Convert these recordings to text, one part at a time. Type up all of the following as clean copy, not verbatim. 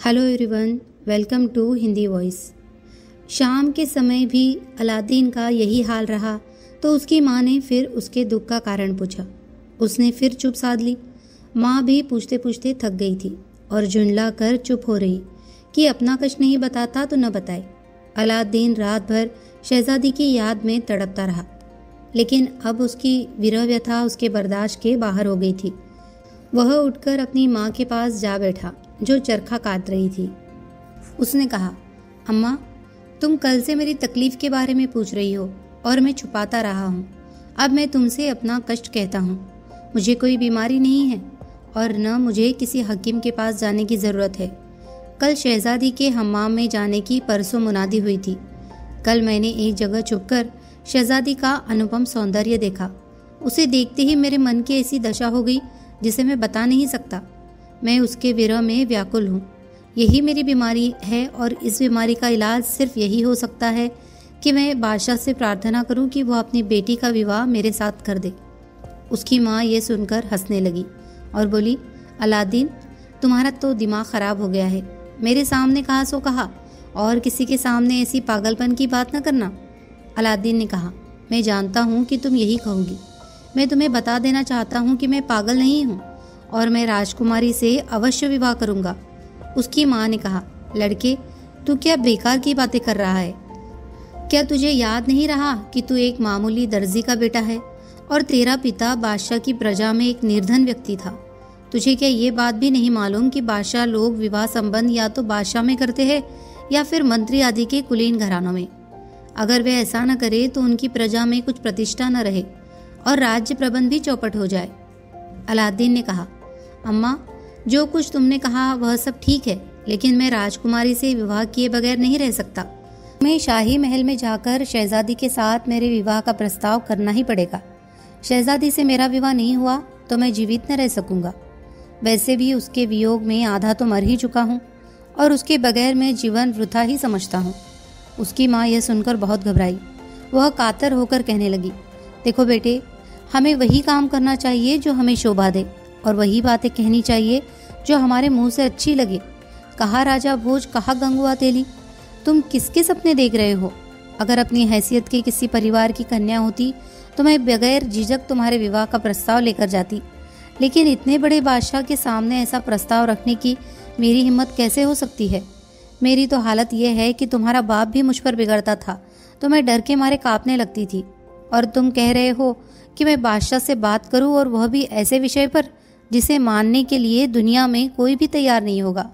Hello everyone, welcome to Hindi voice. शाम के समय भी अलादीन का यही हाल रहा तो उसकी माँ ने फिर उसके दुख का कारण पूछा। उसने फिर चुप साध ली। माँ भी पूछते पूछते थक गई थी और झुंझला कर चुप हो रही कि अपना कष्ट नहीं बताता तो न बताए। अलादीन रात भर शहजादी की याद में तड़पता रहा, लेकिन अब उसकी विरह व्यथा उसके बर्दाश्त के बाहर हो गई थी। वह उठकर अपनी माँ के पास जा बैठा जो चरखा काट रही थी। उसने कहा, अम्मा, तुम कल से मेरी तकलीफ के बारे में पूछ रही हो और मैं छुपाता रहा हूँ। अब मैं तुमसे अपना कष्ट कहता हूँ। मुझे कोई बीमारी नहीं है और न मुझे किसी हकीम के पास जाने की ज़रूरत है। कल शहजादी के हम्माम में जाने की परसों मुनादी हुई थी। कल मैंने एक जगह छुपकर शहजादी का अनुपम सौंदर्य देखा। उसे देखते ही मेरे मन की ऐसी दशा हो गई जिसे मैं बता नहीं सकता। मैं उसके विरह में व्याकुल हूँ। यही मेरी बीमारी है और इस बीमारी का इलाज सिर्फ यही हो सकता है कि मैं बादशाह से प्रार्थना करूं कि वह अपनी बेटी का विवाह मेरे साथ कर दे। उसकी माँ ये सुनकर हंसने लगी और बोली, अलादीन, तुम्हारा तो दिमाग खराब हो गया है। मेरे सामने कहा सो कहा और किसी के सामने ऐसी पागलपन की बात न करना। अलादीन ने कहा, मैं जानता हूँ कि तुम यही कहोगी। मैं तुम्हें बता देना चाहता हूँ कि मैं पागल नहीं हूँ और मैं राजकुमारी से अवश्य विवाह करूंगा। उसकी माँ ने कहा, लड़के, तू क्या बेकार की बातें कर रहा है? क्या तुझे याद नहीं रहा कि तू एक मामूली दर्जी का बेटा है और तेरा पिता बादशाह की प्रजा में एक निर्धन व्यक्ति था? तुझे क्या ये बात भी नहीं मालूम कि बादशाह लोग विवाह संबंध या तो बादशाह में करते हैं या फिर मंत्री आदि के कुलीन घरानों में? अगर वे ऐसा न करे तो उनकी प्रजा में कुछ प्रतिष्ठा न रहे और राज्य प्रबंध भी चौपट हो जाए। अलादीन ने कहा, अम्मा, जो कुछ तुमने कहा वह सब ठीक है, लेकिन मैं राजकुमारी से विवाह किए बगैर नहीं रह सकता। मैं शाही महल में जाकर शहजादी के साथ मेरे विवाह का प्रस्ताव करना ही पड़ेगा। शहजादी से मेरा विवाह नहीं हुआ तो मैं जीवित न रह सकूंगा। वैसे भी उसके वियोग में आधा तो मर ही चुका हूँ और उसके बगैर मैं जीवन वृथा ही समझता हूँ। उसकी माँ यह सुनकर बहुत घबराई। वह कातर होकर कहने लगी, देखो बेटे, हमें वही काम करना चाहिए जो हमें शोभा दे और वही बातें कहनी चाहिए जो हमारे मुंह से अच्छी लगे। कहा राजा भोज, कहा गंगुआ तेली। तुम किसके सपने देख रहे हो? अगर अपनी हैसियत के किसी परिवार की कन्या होती तो मैं बगैर झिझक तुम्हारे विवाह का प्रस्ताव लेकर जाती, लेकिन इतने बड़े बादशाह के सामने ऐसा प्रस्ताव रखने की मेरी हिम्मत कैसे हो सकती है? मेरी तो हालत यह है कि तुम्हारा बाप भी मुझ पर बिगड़ता था तो मैं डर के मारे कांपने लगती थी, और तुम कह रहे हो कि मैं बादशाह से बात करूं और वह भी ऐसे विषय पर जिसे मानने के लिए दुनिया में कोई भी तैयार नहीं होगा।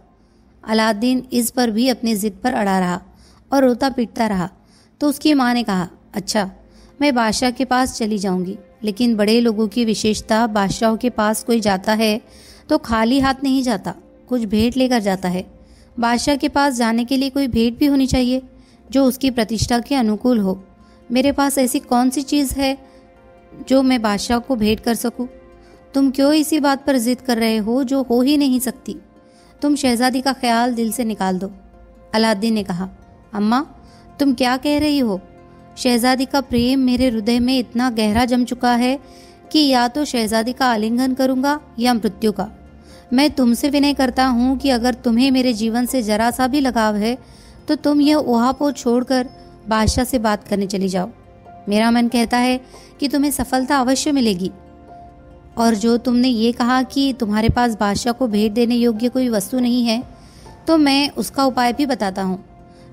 अलादीन इस पर भी अपनी जिद पर अड़ा रहा और रोता पीटता रहा। तो उसकी माँ ने कहा, अच्छा, मैं बादशाह के पास चली जाऊंगी, लेकिन बड़े लोगों की विशेषता, बादशाहों के पास कोई जाता है तो खाली हाथ नहीं जाता, कुछ भेंट लेकर जाता है। बादशाह के पास जाने के लिए कोई भेंट भी होनी चाहिए जो उसकी प्रतिष्ठा के अनुकूल हो। मेरे पास ऐसी कौन सी चीज़ है जो मैं बादशाह को भेंट कर सकूं? तुम क्यों इसी बात पर जिद कर रहे हो जो हो ही नहीं सकती? तुम शहजादी का ख्याल दिल से निकाल दो। अलादीन ने कहा, अम्मा, तुम क्या कह रही हो? शहजादी का प्रेम मेरे हृदय में इतना गहरा जम चुका है कि या तो शहजादी का आलिंगन करूंगा या मृत्यु का। मैं तुमसे विनय करता हूँ कि अगर तुम्हें मेरे जीवन से जरा सा भी लगाव है तो तुम यह ओहापोह छोड़कर बादशाह से बात करने चली जाओ। मेरा मन कहता है कि तुम्हें सफलता अवश्य मिलेगी। और जो तुमने ये कहा कि तुम्हारे पास बादशाह को भेंट देने योग्य कोई वस्तु नहीं है, तो मैं उसका उपाय भी बताता हूँ।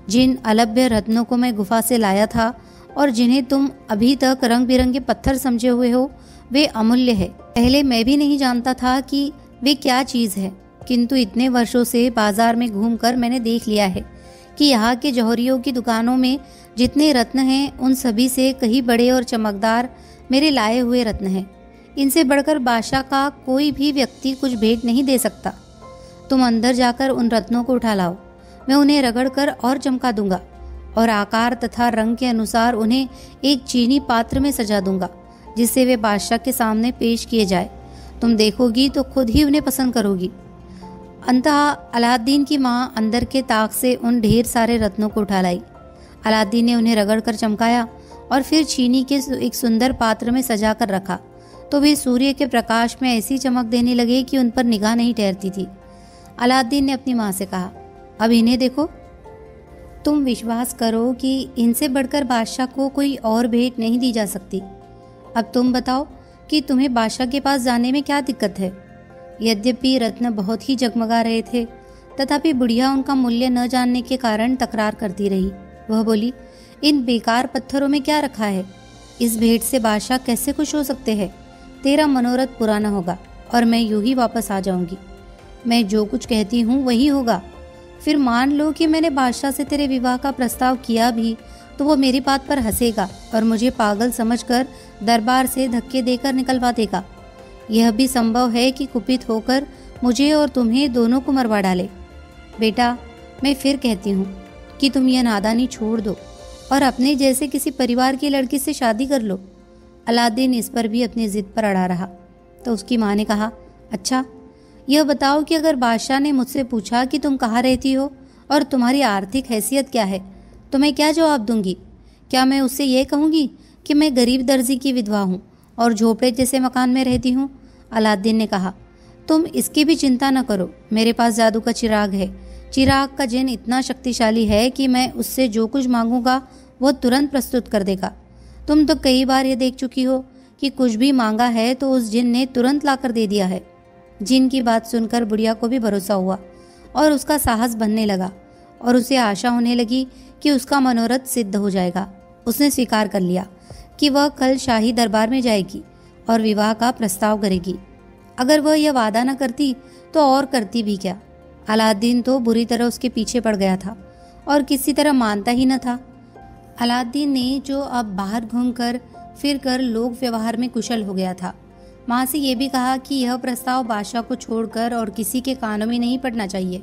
जिन अलभ्य रत्नों को मैं गुफा से लाया था और जिन्हें तुम अभी तक रंग बिरंगे पत्थर समझे हुए हो, वे अमूल्य है। पहले मैं भी नहीं जानता था कि वे क्या चीज़ है, किंतु इतने वर्षों से बाजार में घूमकर मैंने देख लिया है कि यहाँ के जौहरियों की दुकानों में जितने रत्न हैं उन सभी से कहीं बड़े और चमकदार मेरे लाए हुए रत्न हैं। इनसे बढ़कर बादशाह का कोई भी व्यक्ति कुछ भेंट नहीं दे सकता। तुम अंदर जाकर उन रत्नों को उठा लाओ। मैं उन्हें रगड़कर और चमका दूंगा और आकार तथा रंग के अनुसार उन्हें एक चीनी पात्र में सजा दूंगा जिससे वे बादशाह के सामने पेश किए जाए। तुम देखोगी तो खुद ही उन्हें पसंद करोगी। अंततः अलादीन की माँ अंदर के ताक से उन ढेर सारे रत्नों को उठा लाई। अलादीन ने उन्हें रगड़कर चमकाया और फिर चीनी के एक सुंदर पात्र में सजा कर रखा तो वे सूर्य के प्रकाश में ऐसी चमक देने लगे कि उन पर निगाह नहीं ठहरती थी। अलादीन ने अपनी माँ से कहा, अब इन्हें देखो। तुम विश्वास करो कि इनसे बढ़कर बादशाह को कोई और भेंट नहीं दी जा सकती। अब तुम बताओ कि तुम्हें बादशाह के पास जाने में क्या दिक्कत है। यद्यपि रत्न बहुत ही जगमगा रहे थे, तथापि बुढ़िया उनका मूल्य न जानने के कारण तकरार करती रही। वह बोली, इन बेकार पत्थरों में क्या रखा है? इस भेंट से बादशाह कैसे खुश हो सकते हैं? तेरा मनोरथ पूरा न होगा और मैं यूं ही वापस आ जाऊंगी। मैं जो कुछ कहती हूँ वही होगा। फिर मान लो कि मैंने बादशाह से तेरे विवाह का प्रस्ताव किया भी, तो वो मेरी बात पर हंसेगा और मुझे पागल समझकर दरबार से धक्के देकर निकलवा देगा। यह भी संभव है कि कुपित होकर मुझे और तुम्हें दोनों को मरवा डाले। बेटा, मैं फिर कहती हूँ कि तुम यह नादानी छोड़ दो और अपने जैसे किसी परिवार की लड़की से शादी कर लो। अलादीन इस पर भी अपनी जिद पर अड़ा रहा तो उसकी माँ ने कहा, अच्छा यह बताओ कि अगर बादशाह ने मुझसे पूछा कि तुम कहाँ रहती हो और तुम्हारी आर्थिक हैसियत क्या है, तो मैं क्या जवाब दूंगी? क्या मैं उससे ये कहूँगी कि मैं गरीब दर्जी की विधवा हूँ और झोपड़े जैसे मकान में रहती हूँ? अलादीन ने कहा, तुम इसकी भी चिंता न करो, मेरे पास जादू का चिराग है। चिराग का जिन इतना शक्तिशाली है कि मैं उससे जो कुछ मांगूंगा वो तुरंत प्रस्तुत कर देगा। तुम तो कई बार ये देख चुकी हो कि कुछ भी मांगा है तो उस जिन ने तुरंत लाकर दे दिया है। जिन की बात सुनकर बुढ़िया को भी भरोसा हुआ और उसका साहस बनने लगा और उसे आशा होने लगी कि उसका मनोरथ सिद्ध हो जाएगा। उसने स्वीकार कर लिया कि वह कल शाही दरबार में जाएगी और विवाह का प्रस्ताव करेगी। अगर वह यह वादा न करती तो और करती भी क्या। अलादीन तो बुरी तरह उसके पीछे पड़ गया था और किसी तरह मानता ही न था। अलादीन ने जो अब बाहर घूमकर फिर कर लोक व्यवहार में कुशल हो गया था, माँ से ये भी कहा कि यह प्रस्ताव बादशाह को छोड़कर और किसी के कानों में नहीं पड़ना चाहिए।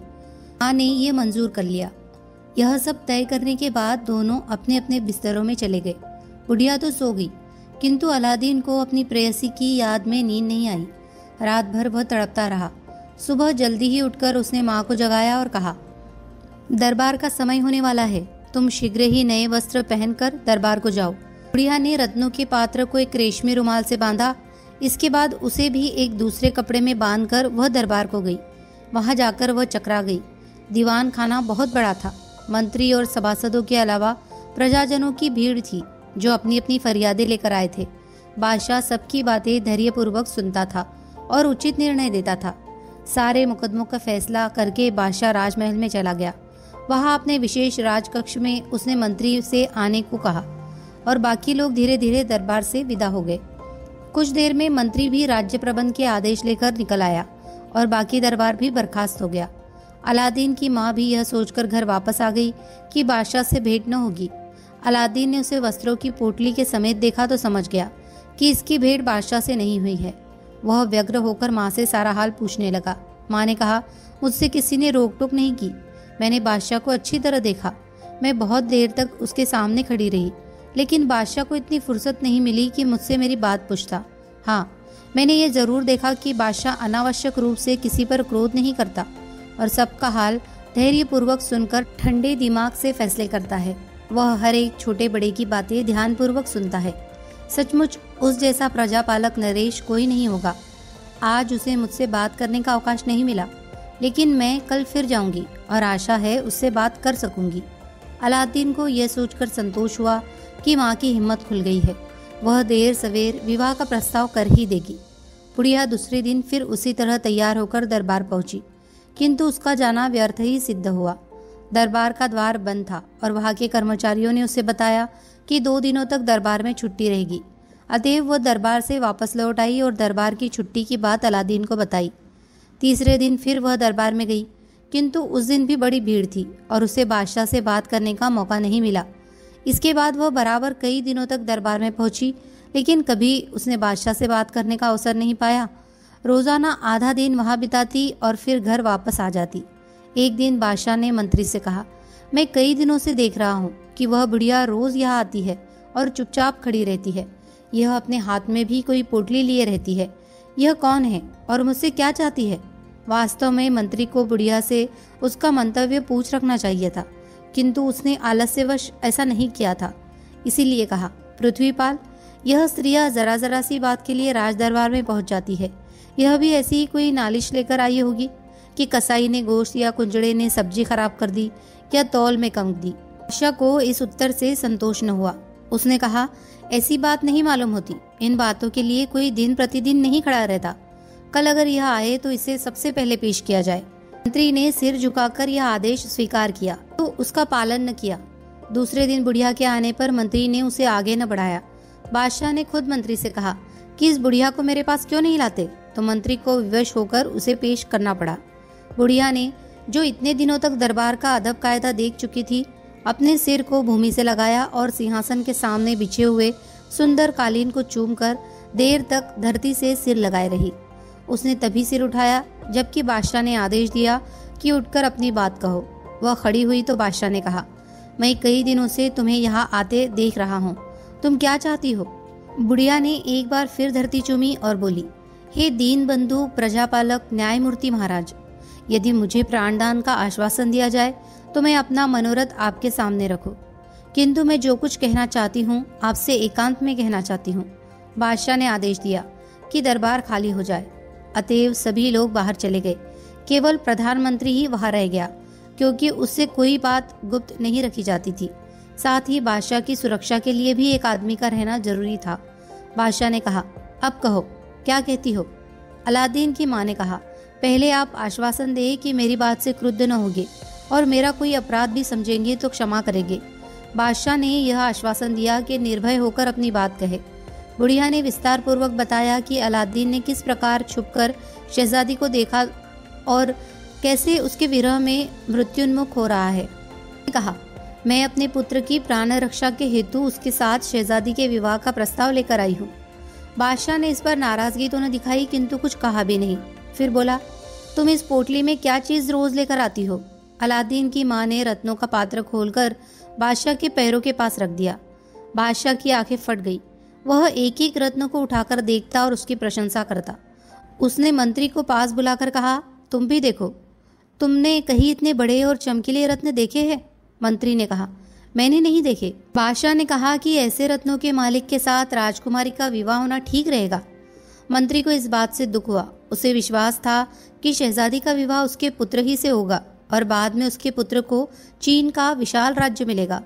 माँ ने यह मंजूर कर लिया। यह सब तय करने के बाद दोनों अपने अपने बिस्तरों में चले गए। बुढ़िया तो सो गई, किंतु अलादीन को अपनी प्रेयसी की याद में नींद नहीं आई। रात भर वह तड़पता रहा। सुबह जल्दी ही उठकर उसने माँ को जगाया और कहा, दरबार का समय होने वाला है, तुम शीघ्र ही नए वस्त्र पहनकर दरबार को जाओ। बुढ़िया ने रत्नों के पात्र को एक रेशमी रुमाल से बांधा। इसके बाद उसे भी एक दूसरे कपड़े में बांधकर वह दरबार को गई। वहां जाकर वह चकरा गई। दीवान खाना बहुत बड़ा था। मंत्री और सभासदों के अलावा प्रजाजनों की भीड़ थी जो अपनी अपनी फरियादें लेकर आए थे। बादशाह सबकी बातें धैर्यपूर्वक सुनता था और उचित निर्णय देता था। सारे मुकदमों का फैसला करके बादशाह राजमहल में चला गया। वहां अपने विशेष राजकक्ष में उसने मंत्री से आने को कहा और बाकी लोग धीरे धीरे दरबार से विदा हो गए। कुछ देर में मंत्री भी राज्य प्रबंध के आदेश लेकर निकल आया और बाकी दरबार भी बर्खास्त हो गया। अलादीन की माँ भी यह सोचकर घर वापस आ गई कि बादशाह से भेंट न होगी। अलादीन ने उसे वस्त्रों की पोटली के समेत देखा तो समझ गया कि इसकी भेंट बादशाह से नहीं हुई है। वह व्यग्र होकर माँ से सारा हाल पूछने लगा। माँ ने कहा, मुझसे किसी ने रोक टोक नहीं की। मैंने बादशाह को अच्छी तरह देखा। मैं बहुत देर तक उसके सामने खड़ी रही, लेकिन बादशाह को इतनी फुर्सत नहीं मिली कि मुझसे मेरी बात पूछता। हाँ, मैंने ये जरूर देखा कि बादशाह अनावश्यक रूप से किसी पर क्रोध नहीं करता और सबका हाल धैर्यपूर्वक सुनकर ठंडे दिमाग से फैसले करता है। वह हर एक छोटे बड़े की बातें ध्यानपूर्वक सुनता है। सचमुच उस जैसा प्रजापालक नरेश कोई नहीं होगा। आज उसे मुझसे बात करने का अवकाश नहीं मिला, लेकिन मैं कल फिर जाऊंगी और आशा है उससे बात कर सकूंगी। अलादीन को यह सोचकर संतोष हुआ कि माँ की हिम्मत खुल गई है। वह देर सवेर विवाह का प्रस्ताव कर ही देगी। बुढ़िया दूसरे दिन फिर उसी तरह तैयार होकर दरबार पहुंची, किंतु उसका जाना व्यर्थ ही सिद्ध हुआ। दरबार का द्वार बंद था और वहां के कर्मचारियों ने उसे बताया कि 2 दिनों तक दरबार में छुट्टी रहेगी। अतएव वह दरबार से वापस लौट आई और दरबार की छुट्टी की बात अलादीन को बताई। तीसरे दिन फिर वह दरबार में गई, किंतु उस दिन भी बड़ी भीड़ थी और उसे बादशाह से बात करने का मौका नहीं मिला। इसके बाद वह बराबर कई दिनों तक दरबार में पहुंची, लेकिन कभी उसने बादशाह से बात करने का अवसर नहीं पाया। रोजाना आधा दिन वहां बिताती और फिर घर वापस आ जाती। एक दिन बादशाह ने मंत्री से कहा, मैं कई दिनों से देख रहा हूँ कि वह बुढ़िया रोज यहाँ आती है और चुपचाप खड़ी रहती है। यह अपने हाथ में भी कोई पोटली लिए रहती है। यह कौन है और मुझसे क्या चाहती है? वास्तव में मंत्री को बुढ़िया से उसका मंतव्य पूछ रखना चाहिए था, किंतु उसने आलस्यवश ऐसा नहीं किया था। इसीलिए कहा, पृथ्वीपाल, यह स्त्रियां जरा जरा सी बात के लिए राज दरबार में पहुंच जाती है। यह भी ऐसी ही कोई नालिश लेकर आई होगी। कि कसाई ने गोश्त या कुंजड़े ने सब्जी खराब कर दी या तौल में कम दी। बादशाह को इस उत्तर से संतोष न हुआ। उसने कहा, ऐसी बात नहीं मालूम होती। इन बातों के लिए कोई दिन प्रतिदिन नहीं खड़ा रहता। कल अगर यह आए तो इसे सबसे पहले पेश किया जाए। मंत्री ने सिर झुकाकर यह आदेश स्वीकार किया तो उसका पालन न किया। दूसरे दिन बुढ़िया के आने पर मंत्री ने उसे आगे न बढ़ाया। बादशाह ने खुद मंत्री से कहा कि इस बुढ़िया को मेरे पास क्यों नहीं लाते, तो मंत्री को विवश होकर उसे पेश करना पड़ा। बुढ़िया ने, जो इतने दिनों तक दरबार का अदब कायदा देख चुकी थी, अपने सिर को भूमि से लगाया और सिंहासन के सामने बिछे हुए सुंदर कालीन को चूमकर देर तक धरती से सिर लगाए रही। उसने तभी सिर उठाया जबकि बादशाह ने आदेश दिया कि उठकर अपनी बात कहो। वह खड़ी हुई तो बादशाह ने कहा, मैं कई दिनों से तुम्हें यहाँ आते देख रहा हूँ, तुम क्या चाहती हो? बुढ़िया ने एक बार फिर धरती चूमी और बोली, हे दीन बंधु प्रजापालक न्यायमूर्ति महाराज, यदि मुझे प्राणदान का आश्वासन दिया जाए तो मैं अपना मनोरथ आपके सामने रखूं, किंतु मैं जो कुछ कहना चाहती हूँ आपसे एकांत में कहना चाहती हूँ। बादशाह ने आदेश दिया कि दरबार खाली हो जाए। अतएव सभी लोग बाहर चले गए। केवल प्रधानमंत्री ही वहां रह गया, क्योंकि उससे कोई बात गुप्त नहीं रखी जाती थी। साथ ही बादशाह की सुरक्षा के लिए भी एक आदमी का रहना जरूरी था। बादशाह ने कहा, अब कहो, क्या कहती हो? अलादीन की माँ ने कहा, पहले आप आश्वासन दें कि मेरी बात से क्रुद्ध न होगे और मेरा कोई अपराध भी समझेंगे तो क्षमा करेंगे। बादशाह ने यह आश्वासन दिया कि निर्भय होकर अपनी बात कहे। बुढ़िया ने विस्तार पूर्वक बताया कि अलादीन ने किस प्रकार छुपकर शहजादी को देखा और कैसे उसके विरह में मृत्युन्मुख हो रहा है। कहा, मैं अपने पुत्र की प्राण रक्षा के हेतु उसके साथ शहजादी के विवाह का प्रस्ताव लेकर आई हूँ। बादशाह ने इस पर नाराजगी तो न दिखाई, किंतु कुछ कहा भी नहीं। फिर बोला, तुम इस पोटली में क्या चीज रोज लेकर आती हो? अलादीन की माँ ने रत्नों का पात्र खोलकर बादशाह के पैरों के पास रख दिया। बादशाह की आंखें फट गई। वह एक एक रत्न को उठाकर देखता और उसकी प्रशंसा करता। उसने मंत्री को पास बुलाकर कहा, तुम भी देखो, तुमने कहीं इतने बड़े और चमकीले रत्न देखे हैं? मंत्री ने कहा, मैंने नहीं देखे। बादशाह ने कहा कि ऐसे रत्नों के मालिक के साथ राजकुमारी का विवाह होना ठीक रहेगा। मंत्री को इस बात से दुख हुआ। उसे विश्वास था कि शहजादी का विवाह उसके पुत्र ही से होगा और बाद में उसके पुत्र को चीन का विशाल राज्य मिलेगा।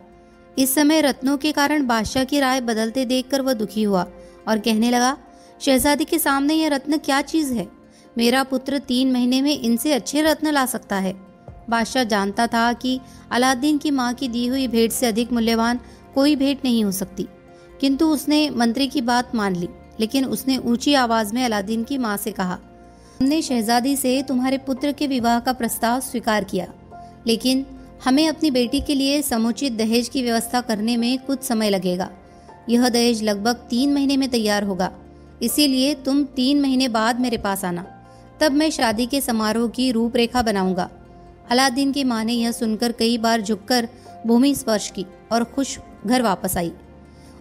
इस समय रत्नों के कारण बादशाह की राय बदलते देखकर वह दुखी हुआ और कहने लगा, शहजादी के सामने यह रत्न क्या चीज है? मेरा पुत्र 3 महीने में इनसे अच्छे रत्न ला सकता है। बादशाह जानता था कि अलादीन की माँ की दी हुई भेंट से अधिक मूल्यवान कोई भेंट नहीं हो सकती, किंतु उसने मंत्री की बात मान ली। लेकिन उसने ऊंची आवाज में अलादीन की माँ से कहा, हमने शहजादी से तुम्हारे पुत्र के विवाह का प्रस्ताव स्वीकार किया, लेकिन हमें अपनी बेटी के लिए समुचित दहेज की व्यवस्था करने में कुछ समय लगेगा। यह दहेज लगभग 3 महीने में तैयार होगा, इसीलिए तुम 3 महीने बाद मेरे पास आना, तब मैं शादी के समारोह की रूपरेखा बनाऊंगा। अलादीन की माँ ने यह सुनकर कई बार झुककर भूमि स्पर्श की और खुश घर वापस आई।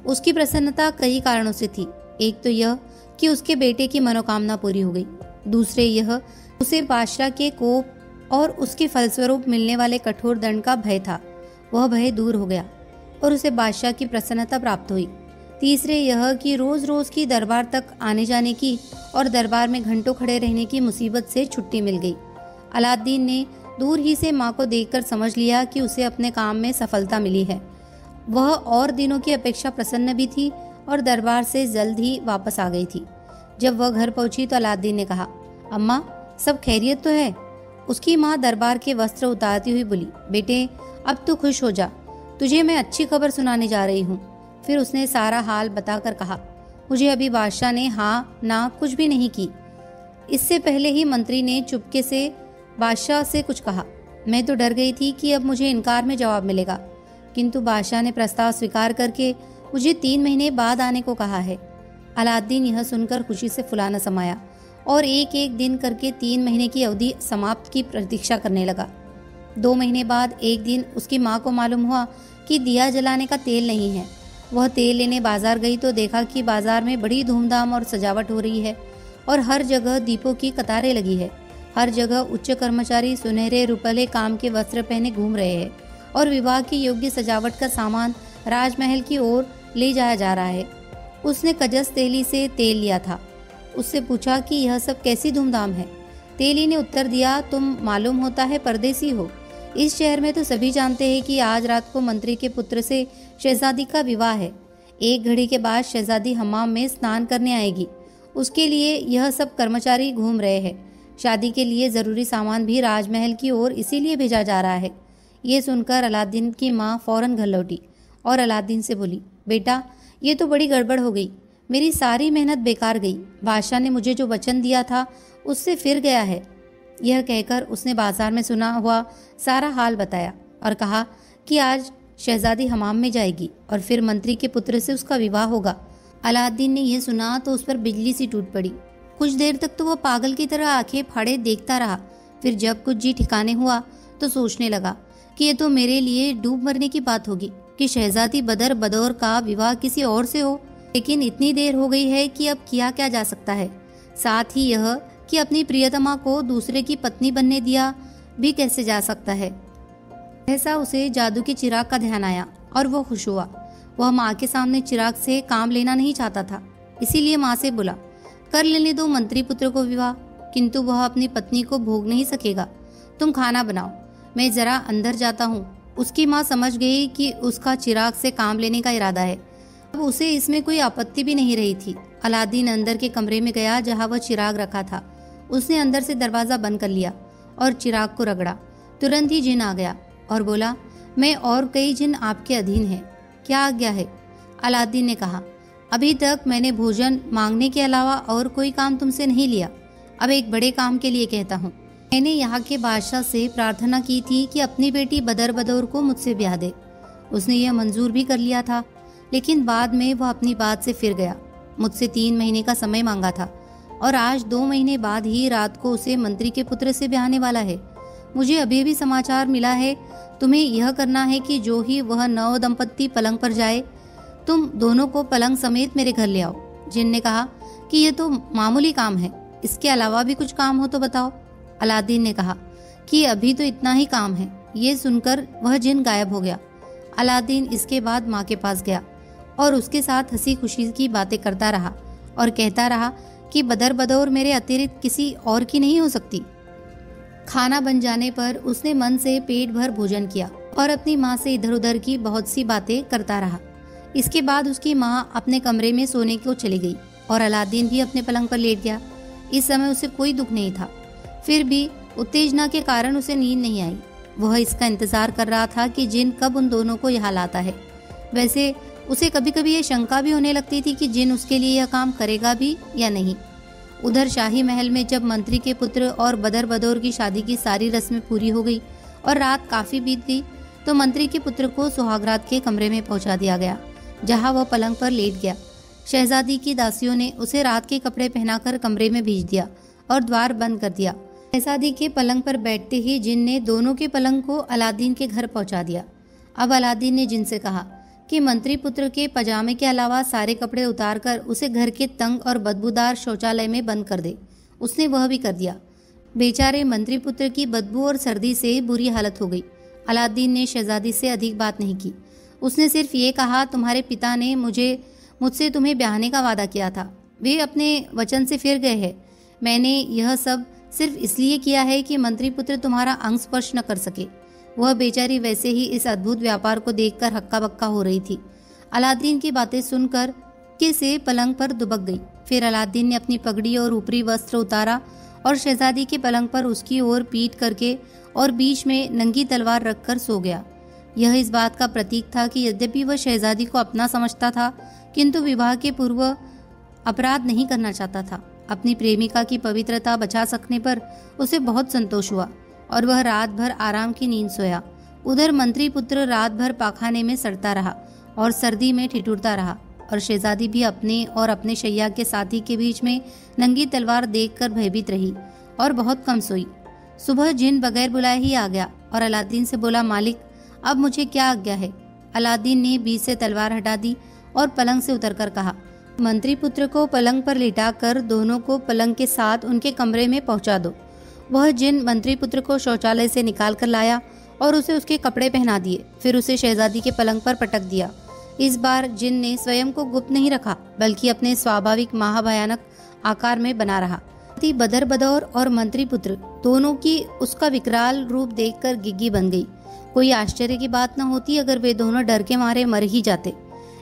उसकी प्रसन्नता कई कारणों से थी। एक तो यह कि उसके बेटे की मनोकामना पूरी हो गई, दूसरे यह उसे बादशाह के कोप और उसके फलस्वरूप मिलने वाले कठोर दंड का भय था। वह भय दूर हो गया और उसे बादशाह की प्रसन्नता प्राप्त हुई। तीसरे यह कि रोज रोज की दरबार तक आने जाने की और दरबार में घंटों खड़े रहने की मुसीबत से छुट्टी मिल गई। अलादीन ने दूर ही से माँ को देखकर समझ लिया कि उसे अपने काम में सफलता मिली है। वह और दिनों की अपेक्षा प्रसन्न भी थी और दरबार से जल्द ही वापस आ गई थी। जब वह घर पहुंची तो अलादीन ने कहा, अम्मा, सब खैरियत तो है? उसकी माँ दरबार के वस्त्र उतारती हुई बोली, बेटे, अब तू खुश हो जा, तुझे मैं अच्छी खबर सुनाने जा रही हूँ। फिर उसने सारा हाल बताकर कहा, मुझे अभी बादशाह ने हाँ ना कुछ भी नहीं की। इससे पहले ही मंत्री ने चुपके से बादशाह से कुछ कहा। मैं तो डर गई थी कि अब मुझे इनकार में जवाब मिलेगा, किंतु बादशाह ने प्रस्ताव स्वीकार करके मुझे 3 महीने बाद आने को कहा है। अलादीन यह सुनकर खुशी से फुलाना समाया और एक एक दिन करके 3 महीने की अवधि समाप्त की प्रतीक्षा करने लगा। 2 महीने बाद एक दिन उसकी माँ को मालूम हुआ कि दिया जलाने का तेल नहीं है। वह तेल लेने बाजार गई तो देखा कि बाजार में बड़ी धूमधाम और सजावट हो रही है और हर जगह दीपों की कतारें लगी है। हर जगह उच्च कर्मचारी सुनहरे रुपले काम के वस्त्र पहने घूम रहे हैं और विवाह की योग्य सजावट का सामान राजमहल की ओर ले जाया जा रहा है। उसने कजस तेली से तेल लिया था। उससे पूछा कि यह सब कैसी धूमधाम है। तेली ने उत्तर दिया, तुम मालूम होता है परदेसी हो। इस शहर में तो सभी जानते हैं कि आज रात को मंत्री के पुत्र से शहजादी का विवाह है। 1 घड़ी के बाद शहजादी हमाम में स्नान करने आएगी। उसके लिए यह सब कर्मचारी घूम रहे हैं। शादी के लिए जरूरी सामान भी राजमहल की ओर इसीलिए भेजा जा रहा है। ये सुनकर अलादीन की माँ फौरन घर लौटी और अलादीन से बोली, बेटा ये तो बड़ी गड़बड़ हो गई, मेरी सारी मेहनत बेकार गई। बादशाह ने मुझे जो वचन दिया था उससे फिर गया है। यह कहकर उसने बाजार में सुना हुआ सारा हाल बताया और कहा कि आज शहजादी हमाम में जाएगी और फिर मंत्री के पुत्र से उसका विवाह होगा। अलादीन ने यह सुना तो उस पर बिजली सी टूट पड़ी। कुछ देर तक तो वह पागल की तरह आंखें फाड़े देखता रहा। फिर जब कुछ जी ठिकाने हुआ तो सोचने लगा कि ये तो मेरे लिए डूब मरने की बात होगी कि शहजादी बदर बदौर का विवाह किसी और से हो। लेकिन इतनी देर हो गई है कि अब किया क्या जा सकता है। साथ ही यह कि अपनी प्रियतमा को दूसरे की पत्नी बनने दिया भी कैसे जा सकता है। ऐसा उसे जादू के चिराग का ध्यान आया और वो खुश हुआ। वह माँ के सामने चिराग से काम लेना नहीं चाहता था, इसीलिए माँ से बोला, कर लेने दो मंत्री पुत्र को विवाह, किंतु वह अपनी पत्नी को भोग नहीं सकेगा। तुम खाना बनाओ, मैं जरा अंदर जाता हूँ। उसकी माँ समझ गई कि उसका चिराग से काम लेने का इरादा है। अब उसे इसमें कोई आपत्ति भी नहीं रही थी। अलादीन अंदर के कमरे में गया जहाँ वह चिराग रखा था। उसने अंदर से दरवाजा बंद कर लिया और चिराग को रगड़ा। तुरंत ही जिन आ गया और बोला, मैं और कई जिन आपके अधीन हैं, क्या आज्ञा है। अलादीन ने कहा, अभी तक मैंने भोजन मांगने के अलावा और कोई काम तुमसे नहीं लिया। अब एक बड़े काम के लिए कहता हूँ। मैंने यहाँ के बादशाह से प्रार्थना की थी कि अपनी बेटी बदर बदौर को मुझसे ब्याह दे। उसने यह मंजूर भी कर लिया था, लेकिन बाद में वह अपनी बात से फिर गया। मुझसे 3 महीने का समय मांगा था और आज 2 महीने बाद ही रात को उसे मंत्री के पुत्र से ब्याहने वाला है। मुझे अभी भी समाचार मिला है। तुम्हें यह करना है कि जो ही वह नव दंपत्ति पलंग पर जाए, तुम दोनों को पलंग समेत मेरे घर ले आओ। जिन ने कहा कि यह तो मामूली काम है, इसके अलावा भी कुछ काम हो तो बताओ। अलादीन ने कहा कि अभी तो इतना ही काम है। ये सुनकर वह जिन गायब हो गया। अलादीन इसके बाद माँ के पास गया और उसके साथ हंसी खुशी की बातें करता रहा और कहता रहा कि बदर बदौर मेरे अतिरिक्त किसी और की नहीं हो सकती। खाना बन जाने पर उसने मन से पेट भर भोजन किया और अपनी माँ से इधर उधर की बहुत सी बातें करता रहा। इसके बाद उसकी माँ अपने कमरे में सोने को चली गई और अलादीन भी अपने पलंग पर लेट गया। इस समय उसे कोई दुख नहीं था, फिर भी उत्तेजना के कारण उसे नींद नहीं आई। वह इसका इंतजार कर रहा था कि जिन कब उन दोनों को यहाँ लाता है। वैसे उसे कभी कभी ये शंका भी होने लगती थी कि जिन उसके लिए यह काम करेगा भी या नहीं। उधर शाही महल में जब मंत्री के पुत्र और बदर बदौर की शादी की सारी रस्में पूरी हो गई और रात काफी बीत गई, तो मंत्री के पुत्र को सुहागरात के कमरे में पहुंचा दिया गया, जहां वह पलंग पर लेट गया। शहजादी की दासियों ने उसे रात के कपड़े पहनाकर कमरे में भेज दिया और द्वार बंद कर दिया। शहजादी के पलंग पर बैठते ही जिन ने दोनों के पलंग को अलादीन के घर पहुंचा दिया। अब अलादीन ने जिन से कहा कि मंत्री पुत्र के पजामे के अलावा सारे कपड़े उतारकर उसे घर के तंग और बदबूदार शौचालय में बंद कर दे। उसने वह भी कर दिया। बेचारे मंत्री पुत्र की बदबू और सर्दी से बुरी हालत हो गई। अलादीन ने शहजादी से अधिक बात नहीं की। उसने सिर्फ ये कहा, तुम्हारे पिता ने मुझसे तुम्हें ब्याहने का वादा किया था, वे अपने वचन से फिर गए हैं। मैंने यह सब सिर्फ इसलिए किया है कि मंत्री पुत्र तुम्हारा अंग स्पर्श न कर सके। वह बेचारी वैसे ही इस अद्भुत व्यापार को देखकर हक्का बक्का हो रही थी। अलादीन की बातें सुनकर से पलंग पर दुबक गई। फिर अलादीन ने अपनी पगड़ी और ऊपरी वस्त्र उतारा और शहजादी के पलंग पर उसकी ओर पीठ करके और बीच में नंगी तलवार रखकर सो गया। यह इस बात का प्रतीक था कि यद्यपि वह शहजादी को अपना समझता था, किंतु विवाह के पूर्व अपराध नहीं करना चाहता था। अपनी प्रेमिका की पवित्रता बचा सकने पर उसे बहुत संतोष हुआ और वह रात भर आराम की नींद सोया। उधर मंत्री पुत्र रात भर पाखाने में सड़ता रहा और सर्दी में ठिठुरता रहा और शहजादी भी अपने और अपने शैया के साथी के बीच में नंगी तलवार देखकर भयभीत रही और बहुत कम सोई। सुबह जिन बगैर बुलाए ही आ गया और अलादीन से बोला, मालिक अब मुझे क्या आज्ञा है। अलादीन ने बीच से तलवार हटा दी और पलंग से उतरकर कहा, मंत्री पुत्र को पलंग पर लिटाकर दोनों को पलंग के साथ उनके कमरे में पहुंचा दो। वह जिन मंत्री पुत्र को शौचालय से निकाल कर लाया और उसे उसके कपड़े पहना दिए, फिर उसे शहजादी के पलंग पर पटक दिया। इस बार जिन ने स्वयं को गुप्त नहीं रखा, बल्कि अपने स्वाभाविक महाभयानक आकार में बना रहा पति बदर बदौर और मंत्री पुत्र दोनों की उसका विकराल रूप देखकर गिग्गी बन गई। कोई आश्चर्य की बात न होती अगर वे दोनों डर के मारे मर ही जाते,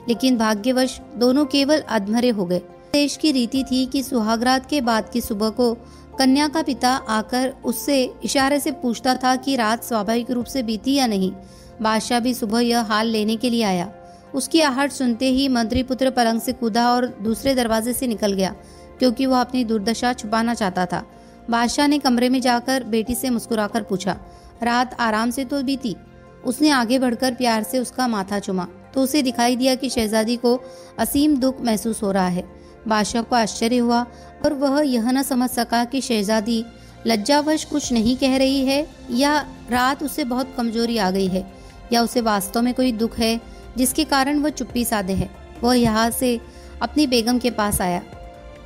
लेकिन भाग्यवश दोनों केवल अधमरे हो गए। देश की रीति थी कि सुहागरात के बाद की सुबह को कन्या का पिता आकर उससे इशारे से पूछता था कि रात स्वाभाविक रूप से बीती या नहीं। बादशाह भी सुबह यह हाल लेने के लिए आया। उसकी आहट सुनते ही मंत्री पुत्र पलंग से कूदा और दूसरे दरवाजे से निकल गया, क्योंकि वह अपनी दुर्दशा छुपाना चाहता था। बादशाह ने कमरे में जाकर बेटी से मुस्कुराकर पूछा, रात आराम से तो बीती? उसने आगे बढ़कर प्यार से उसका माथा चुमा तो उसे दिखाई दिया कि शहजादी को असीम दुख महसूस हो रहा है। बादशाह को आश्चर्य हुआ और वह यह न समझ सका कि शहजादी लज्जावश कुछ नहीं कह रही है या रात उसे बहुत कमजोरी आ गई है या उसे वास्तव में कोई दुख है जिसके कारण वह चुप्पी साधे है। वह यहाँ से अपनी बेगम के पास आया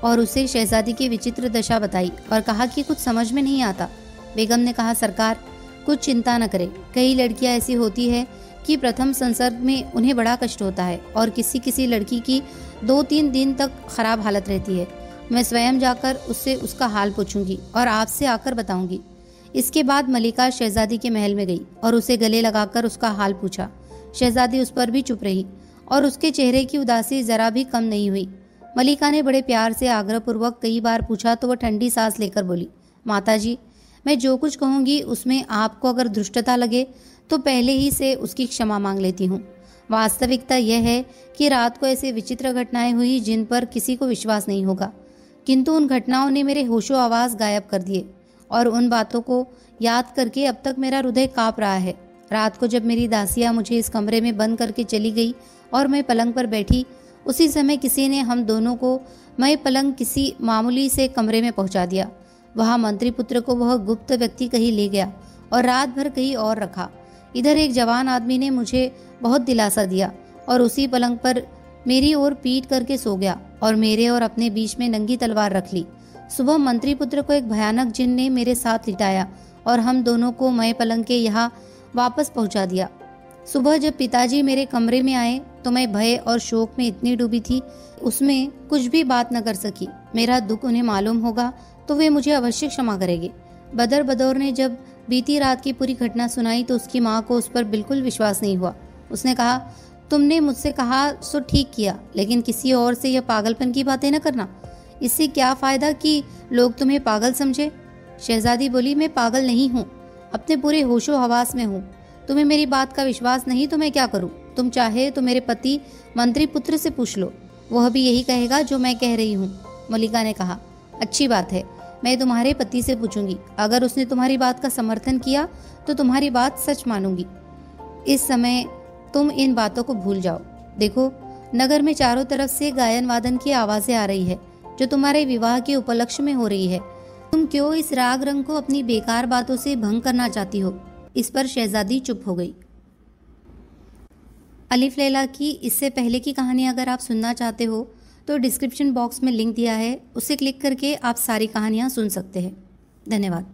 और उसे शहजादी की विचित्र दशा बताई और कहा कि कुछ समझ में नहीं आता। बेगम ने कहा, सरकार कुछ चिंता न करें। कई लड़कियां ऐसी होती है कि प्रथम संसर्ग में उन्हें बड़ा कष्ट होता है और किसी किसी लड़की की 2-3 दिन तक खराब हालत रहती है। मैं स्वयं जाकर उससे उसका हाल पूछूंगी और आपसे आकर बताऊंगी। इसके बाद मलिका शहजादी के महल में गई और उसे गले लगाकर उसका हाल पूछा। शहजादी उस पर भी चुप रही और उसके चेहरे की उदासी जरा भी कम नहीं हुई। मलिका ने बड़े प्यार से आग्रहपूर्वक कई बार पूछा तो वह ठंडी सांस लेकर बोली, माताजी, मैं जो कुछ कहूंगी उसमें आपको अगर धृष्टता लगे तो पहले ही से उसकी क्षमा मांग लेती हूँ। वास्तविकता यह है कि रात को ऐसी विचित्र घटनाएं हुई जिन पर किसी को विश्वास नहीं होगा, किंतु उन घटनाओं ने मेरे होशो आवाज गायब कर दिए और उन बातों को याद करके अब तक मेरा हृदय कांप रहा है। रात को जब मेरी दासियां मुझे इस कमरे में बंद करके चली गई और मैं पलंग पर बैठी, उसी समय किसी ने हम दोनों को मैं पलंग किसी मामूली से कमरे में पहुंचा दिया। वहां मंत्री पुत्र को वह गुप्त व्यक्ति कहीं ले गया और रात भर कहीं और रखा। इधर एक जवान आदमी ने मुझे बहुत दिलासा दिया और उसी पलंग पर मेरी ओर पीट करके सो गया और मेरे और अपने बीच में नंगी तलवार रख ली। सुबह मंत्री पुत्र को एक भयानक जिन ने मेरे साथ लिटाया और हम दोनों को मैं पलंग के यहाँ वापस पहुंचा दिया। सुबह जब पिताजी मेरे कमरे में आए तो मैं भय और शोक में इतनी डूबी थी उसमें कुछ भी बात न कर सकी। मेरा दुख उन्हें मालूम होगा तो वे मुझे अवश्य क्षमा करेंगे। बदर बदौर ने जब बीती रात की पूरी घटना सुनाई तो उसकी माँ को उस पर बिल्कुल विश्वास नहीं हुआ। उसने कहा, तुमने मुझसे कहा सो ठीक किया, लेकिन किसी और से यह पागलपन की बातें न करना। इससे क्या फायदा कि लोग तुम्हें पागल समझे। शहजादी बोली, मैं पागल नहीं हूँ, अपने पूरे होशो हवास में हूँ। तुम्हें मेरी बात का विश्वास नहीं तो मैं क्या करूँ? तुम चाहे तो मेरे पति मंत्री पुत्र से पूछ लो, वह भी यही कहेगा जो मैं कह रही हूँ। मलिका ने कहा, अच्छी बात है, मैं तुम्हारे पति से पूछूंगी। अगर उसने तुम्हारी बात का समर्थन किया तो तुम्हारी बात सच मानूंगी। इस समय तुम इन बातों को भूल जाओ। देखो, नगर में चारों तरफ से गायन वादन की आवाजें आ रही है जो तुम्हारे विवाह के उपलक्ष्य में हो रही है। तुम क्यों इस राग रंग को अपनी बेकार बातों से भंग करना चाहती हो? इस पर शहजादी चुप हो गई। अलिफ लैला की इससे पहले की कहानी अगर आप सुनना चाहते हो तो डिस्क्रिप्शन बॉक्स में लिंक दिया है, उसे क्लिक करके आप सारी कहानियाँ सुन सकते हैं। धन्यवाद।